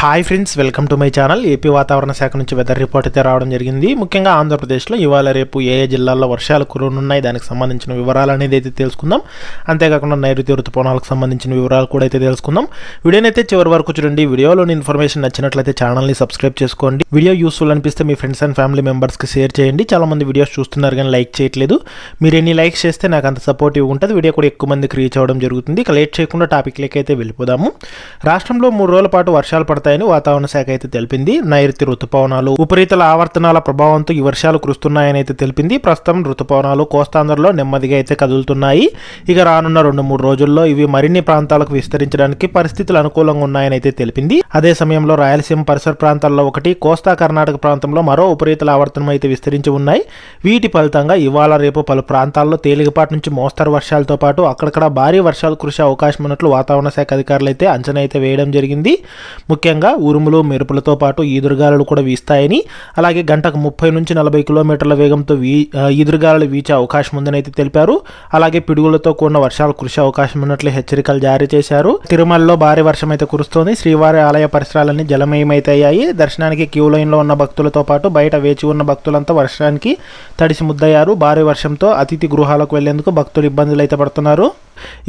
Hi friends, welcome to my channel. AP వాతావరణ శాఖ నుంచి వెదర్ రిపోర్ట్ అయితే రావడం జరిగింది. ముఖ్యంగా ఆంధ్రప్రదేశ్లో ఇవాళ రేపు ఏ జిల్లాల్లో వర్షాలు కురనున్నాయి, దానికి సంబంధించిన వివరాలు అనేది అయితే తెలుసుకుందాం. అంతేకాకుండా నైరుతి ఋతుపవనాలకు సంబంధించిన వివరాలు కూడా అయితే తెలుసుకుందాం. వీడియోనైతే చివరి వరకు చూడండి. వీడియోలోని ఇన్ఫర్మేషన్ నచ్చినట్లయితే ఛానల్ని సబ్స్క్రైబ్ చేసుకోండి. వీడియో యూస్ఫుల్ అనిపిస్తే మీ ఫ్రెండ్స్ అండ్ ఫ్యామిలీ మెంబర్స్కి షేర్ చేయండి. చాలా మంది వీడియోస్ చూస్తున్నారు కానీ లైక్ చేయట్లేదు. మీరు ఎన్ని లైక్స్ చేస్తే నాకు అంత సపోర్టివ్ ఉంటుంది. వీడియో కూడా ఎక్కువ మందికి రీచ్ అవ్వడం జరుగుతుంది. ఇక లేట్ చేయకుండా టాపిక్లకి అయితే వెళ్ళిపోదాము. రాష్ట్రంలో 3 రోజుల పాటు వర్షాలు పడతాయని వాతావరణ శాఖ అయితే తెలిపింది. నైరుతి ఋతుపవనాలు, ఉపరితల ఆవర్తనాల ప్రభావంతో ఈ వర్షాలు కురుస్తున్నాయని అయితే తెలిపింది. ప్రస్తుతం ఋతుపవనాలు కోస్తాంధ్రలో నెమ్మదిగా అయితే కదులుతున్నాయి. ఇక రానున్న 2-3 రోజుల్లో ఇవి మరిన్ని ప్రాంతాలకు విస్తరించడానికి పరిస్థితులు అనుకూలంగా ఉన్నాయని అయితే తెలిపింది. అదే సమయంలో రాయలసీమ పరిసర ప్రాంతాల్లో ఒకటి, కోస్తా కర్ణాటక ప్రాంతంలో మరో ఉపరితల ఆవర్తనం అయితే విస్తరించి ఉన్నాయి. వీటి ఫలితంగా ఇవాళ రేపు పలు ప్రాంతాల్లో తేలికపాటి నుంచి మోస్తరు వర్షాలతో పాటు అక్కడక్కడ భారీ వర్షాలు కురిసే అవకాశం ఉన్నట్లు వాతావరణ శాఖ అధికారులు అయితే అంచనా అయితే వేయడం జరిగింది. ముఖ్యంగా ఉరుములు మెరుపులతో పాటు ఈదురుగాలులు కూడా వీస్తాయని, అలాగే గంటకు 30 నుంచి 40 కిలోమీటర్ల వేగంతో ఈదురుగాలులు వీచే అవకాశం ఉందని అయితే తెలిపారు. అలాగే పిడుగులతో కూడిన వర్షాలు కురిసే అవకాశం ఉన్నట్లు హెచ్చరికలు జారీ చేశారు. తిరుమలలో భారీ వర్షం అయితే కురుస్తోంది. శ్రీవారి ఆలయ పరిసరాలన్నీ జలమయమైతే అయ్యాయి. దర్శనానికి క్యూ లైన్లో ఉన్న భక్తులతో పాటు బయట వేచి ఉన్న భక్తులంతా వర్షానికి తడిసి ముద్దయ్యారు. భారీ వర్షంతో అతిథి గృహాలకు వెళ్లేందుకు భక్తులు ఇబ్బందులు అయితే పడుతున్నారు.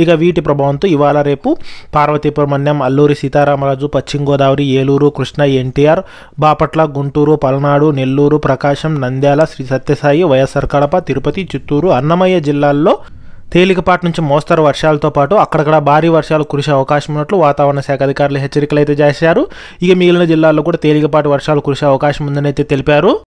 ఇక వీటి ప్రభావంతో ఇవాళ రేపు పార్వతీపురం, మన్యం, అల్లూరి సీతారామరాజు, పశ్చిమ గోదావరి, ఏలూరు, కృష్ణా, ఎన్టీఆర్, బాపట్ల, గుంటూరు, పల్నాడు, నెల్లూరు, ప్రకాశం, నంద్యాల, శ్రీ సత్యసాయి, వైఎస్ఆర్ కడప, తిరుపతి, చిత్తూరు, అన్నమయ్య జిల్లాల్లో తేలికపాటి నుంచి మోస్తరు వర్షాలతో పాటు అక్కడక్కడ భారీ వర్షాలు కురిసే అవకాశం ఉన్నట్లు వాతావరణ శాఖ అధికారులు హెచ్చరికలు అయితే చేశారు. ఇక మిగిలిన జిల్లాల్లో కూడా తేలికపాటి వర్షాలు కురిసే అవకాశం ఉందని అయితే తెలిపారు.